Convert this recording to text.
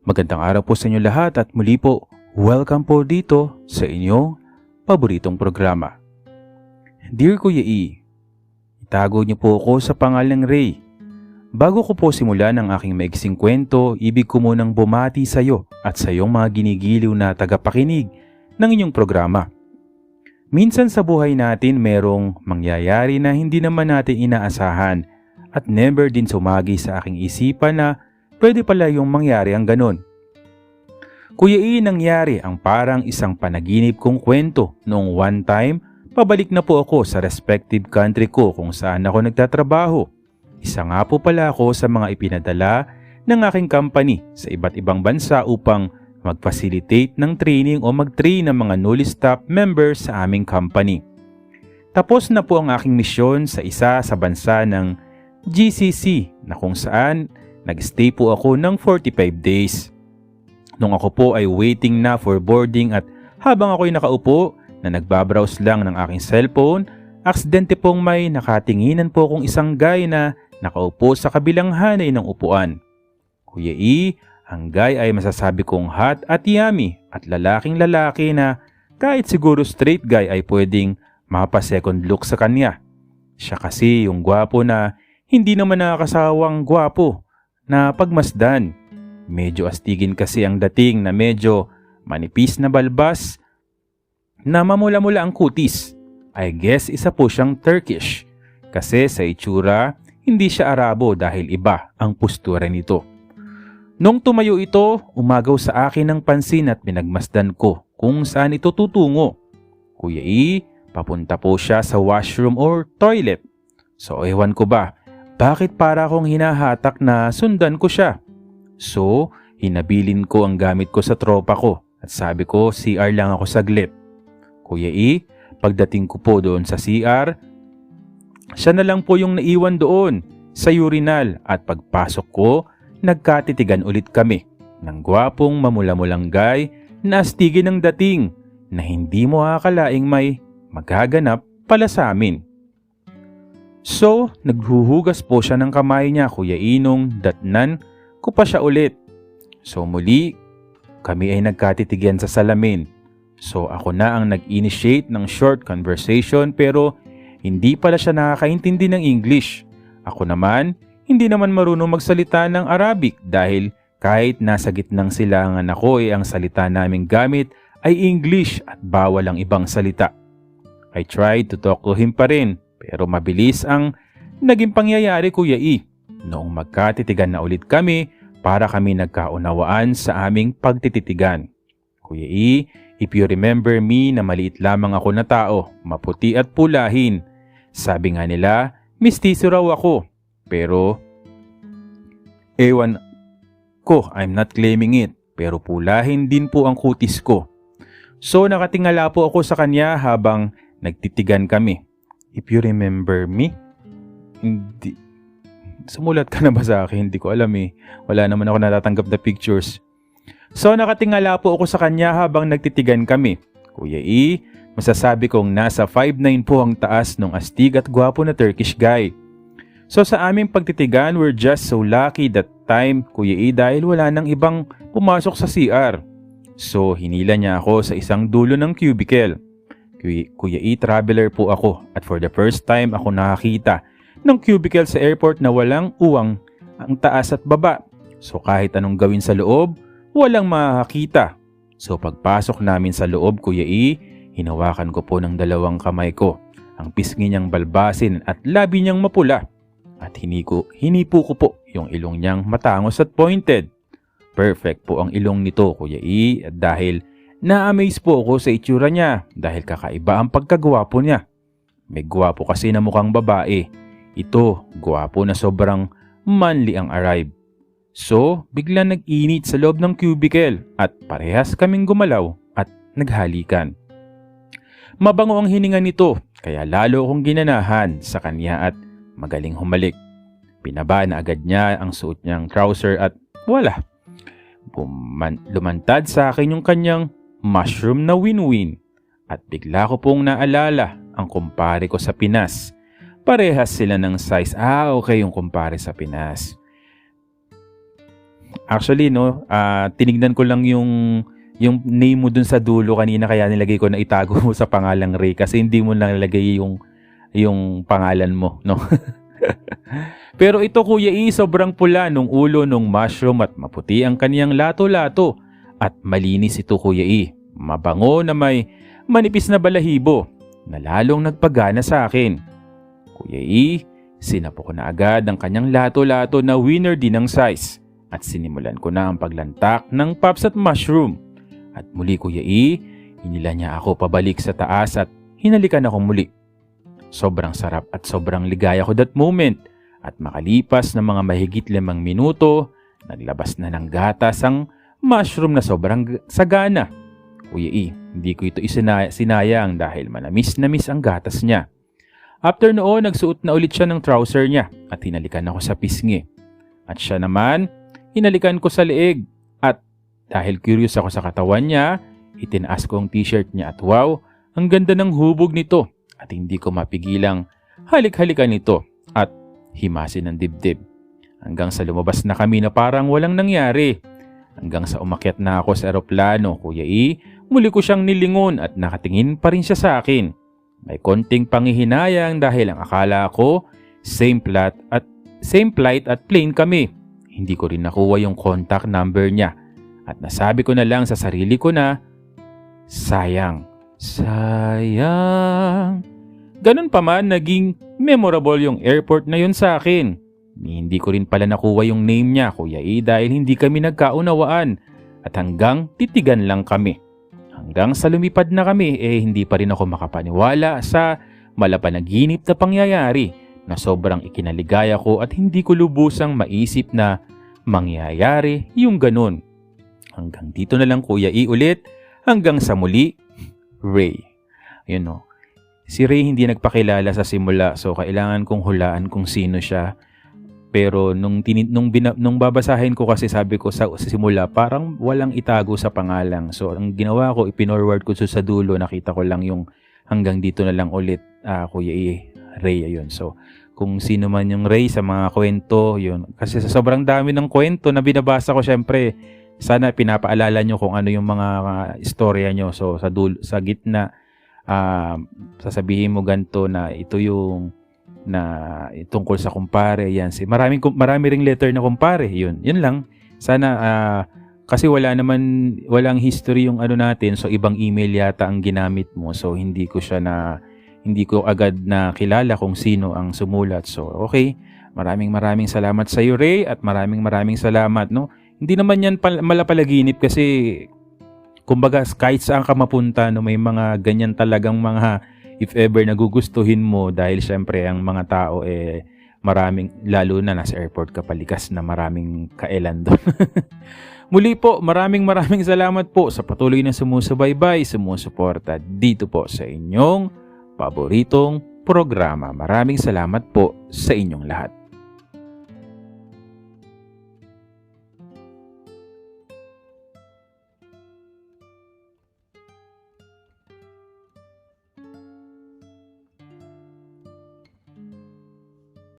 Magandang araw po sa inyo lahat at muli po, welcome po dito sa inyong paboritong programa. Dear Kuya E, itago niyo po ako sa pangalang Ray. Bago ko po simulan ang aking maiksing kwento, ibig ko munang bumati sa iyo at sa iyong mga ginigiliw na tagapakinig ng inyong programa. Minsan sa buhay natin merong mangyayari na hindi naman natin inaasahan at never din sumagi sa aking isipan na pwede pala yung mangyari ang ganun. Kuya E, nangyari ang parang isang panaginip kong kwento noong one time, pabalik na po ako sa respective country ko kung saan ako nagtatrabaho. Isa nga po pala ako sa mga ipinadala ng aking company sa iba't ibang bansa upang mag-facilitate ng training o mag-train ng mga newly staff members sa aming company. Tapos na po ang aking misyon sa isa sa bansa ng GCC na kung saan nag-stay po ako ng 45 days. Nung ako po ay waiting na for boarding at habang ako'y nakaupo na nagbabrowse lang ng aking cellphone, aksidente pong may nakatinginan po akong isang guy na nakaupo sa kabilang hanay ng upuan. Kuya E, ang guy ay masasabi kong hot at yummy at lalaking lalaki na kahit siguro straight guy ay pwedeng mapa-second look sa kanya. Siya kasi yung gwapo na hindi naman nakakasawang gwapo na pagmasdan. Medyo astigin kasi ang dating na medyo manipis na balbas na mamula-mula ang kutis. I guess isa po siyang Turkish kasi sa itsura hindi siya Arabo dahil iba ang postura nito. Nung tumayo ito, umagaw sa akin ng pansin at pinagmasdan ko kung saan ito tutungo. Kuya E, papunta po siya sa washroom or toilet. So ewan ko ba, bakit para akong hinahatak na sundan ko siya? So, hinabilin ko ang gamit ko sa tropa ko at sabi ko CR lang ako saglit. Kuya E, pagdating ko po doon sa CR, siya na lang po yung naiwan doon sa urinal at pagpasok ko, nagkatitigan ulit kami ng gwapong mamula-mulang guy na astigin ng dating na hindi mo akalaing may magaganap pala sa amin. So, naghuhugas po siya ng kamay niya, Kuya E, nung datnan ko pa siya ulit. So muli, kami ay nagkatitigan sa salamin. So ako na ang nag-initiate ng short conversation pero hindi pala siya nakakaintindi ng English. Ako naman, hindi naman marunong magsalita ng Arabic dahil kahit nasa gitnang silangan ako ang salita naming gamit ay English at bawal ang ibang salita. I tried to talk to him pa rin pero mabilis ang naging pangyayari, Kuya E. Noong magkatitigan na ulit kami para kami nagkaunawaan sa aming pagtititigan. Kuya E, if you remember me na maliit lamang ako na tao, maputi at pulahin. Sabi nga nila, mistiso raw ako. Pero, ewan ko, I'm not claiming it. Pero pulahin din po ang kutis ko. So nakatingala po ako sa kanya habang nagtitigan kami. If you remember me? Hindi. Sumulat ka na ba sa akin? Hindi ko alam eh. Wala naman ako natatanggap na pictures. So nakatingala po ako sa kanya habang nagtitigan kami. Kuya E, masasabi kong nasa 5'9" po ang taas ng astig at gwapo na Turkish guy. So sa aming pagtitigan, we're just so lucky that time, Kuya E, dahil wala nang ibang pumasok sa CR. So hinila niya ako sa isang dulo ng cubicle. Kuya E, traveler po ako at for the first time ako nakakita ng cubicle sa airport na walang uwang ang taas at baba. So kahit anong gawin sa loob, walang makakita. So pagpasok namin sa loob, Kuya E, hinawakan ko po ng dalawang kamay ko ang pisngi niyang balbasin at labi niyang mapula. At hinipo ko po yung ilong niyang matangos at pointed. Perfect po ang ilong nito, Kuya E, at dahil na-amaze po ako sa itsura niya dahil kakaiba ang pagkagwapo niya. May gwapo kasi na mukhang babae. Ito, gwapo na sobrang manly ang arrive. So, bigla nag-init sa loob ng cubicle at parehas kaming gumalaw at naghalikan. Mabango ang hininga nito kaya lalo akong ginanahan sa kanya at magaling humalik. Pinaba na agad niya ang suot niyang trouser at wala. Lumantad sa akin yung kanyang mushroom na win-win at bigla ko pong naalala ang kumpare ko sa Pinas. Parehas sila ng size. Okay yung kumpare sa Pinas. Actually, no, tinignan ko lang yung name mo dun sa dulo kanina kaya nilagay ko na itago mo sa pangalang Ray kasi hindi mo lang nilagay yung pangalan mo, no? Pero ito Kuya E, sobrang pula nung ulo nung mushroom at maputi ang kaniyang lato-lato at malinis ito Kuya E. Mabango na may manipis na balahibo na lalong nagpagana sa akin. Kuya E, sinapo ko na agad ang kanyang lato-lato na winner din ng size at sinimulan ko na ang paglantak ng pops at mushroom. At muli Kuya E, hinila niya ako pabalik sa taas at hinalikan akong muli. Sobrang sarap at sobrang ligaya ko that moment at makalipas na mga mahigit 5 minuto, naglabas na ng gatas ang mushroom na sobrang sagana. Kuya E, hindi ko ito sinayang dahil manamis ang gatas niya. After noon, nagsuot na ulit siya ng trouser niya at hinalikan ako sa pisngi. At siya naman, hinalikan ko sa leeg at dahil curious ako sa katawan niya, itinaas ko ang t-shirt niya at wow, ang ganda ng hubog nito at hindi ko mapigilang halik-halikan nito at himasin ng dibdib. Hanggang sa lumabas na kami na parang walang nangyari. Hanggang sa umakyat na ako sa eroplano, Kuya E, muli ko siyang nilingon at nakatingin pa rin siya sa akin. May konting panghihinayang dahil ang akala ko, same flight at plane kami. Hindi ko rin nakuha yung contact number niya. At nasabi ko na lang sa sarili ko na, sayang. Ganun pa man, naging memorable yung airport na yun sa akin. Hindi ko rin pala nakuha yung name niya, Kuya E, dahil hindi kami nagkaunawaan at hanggang titigan lang kami. Hanggang sa lumipad na kami, hindi pa rin ako makapaniwala sa malapanaginip na pangyayari na sobrang ikinaligaya ko at hindi ko lubusang maisip na mangyayari yung ganun. Hanggang dito na lang Kuya E ulit, hanggang sa muli, Ray. Ayun no. Si Ray hindi nagpakilala sa simula so kailangan kong hulaan kung sino siya. Pero nung babasahin ko kasi sabi ko sa simula parang walang itago sa pangalan. So ang ginawa ko, ipinorward ko sa dulo, nakita ko lang yung hanggang dito na lang ulit Kuya E, Ray ayun. So kung sino man yung Ray sa mga kwento, yun. Kasi sa sobrang dami ng kwento na binabasa ko syempre, sana pinapaalala nyo kung ano yung mga istorya nyo. So sa gitna, sasabihin mo ganito na ito yung tungkol sa kumpare yan. Marami ring letter na kumpare. Yun lang. Sana kasi walang history yung ano natin. So ibang email yata ang ginamit mo. So hindi ko agad na kilala kung sino ang sumulat. So okay. Maraming salamat sa iyo Ray at maraming salamat no. Hindi naman yan malapalaginip kasi kumbaga kahit saan ka mapunta no, may mga ganyan talagang mga if ever nagugustuhin mo dahil syempre ang mga tao maraming, lalo na nasa airport ka palikas na maraming kaelan doon. Muli po, maraming salamat po sa patuloy na sumusubaybay, sumusuporta dito po sa inyong paboritong programa. Maraming salamat po sa inyong lahat.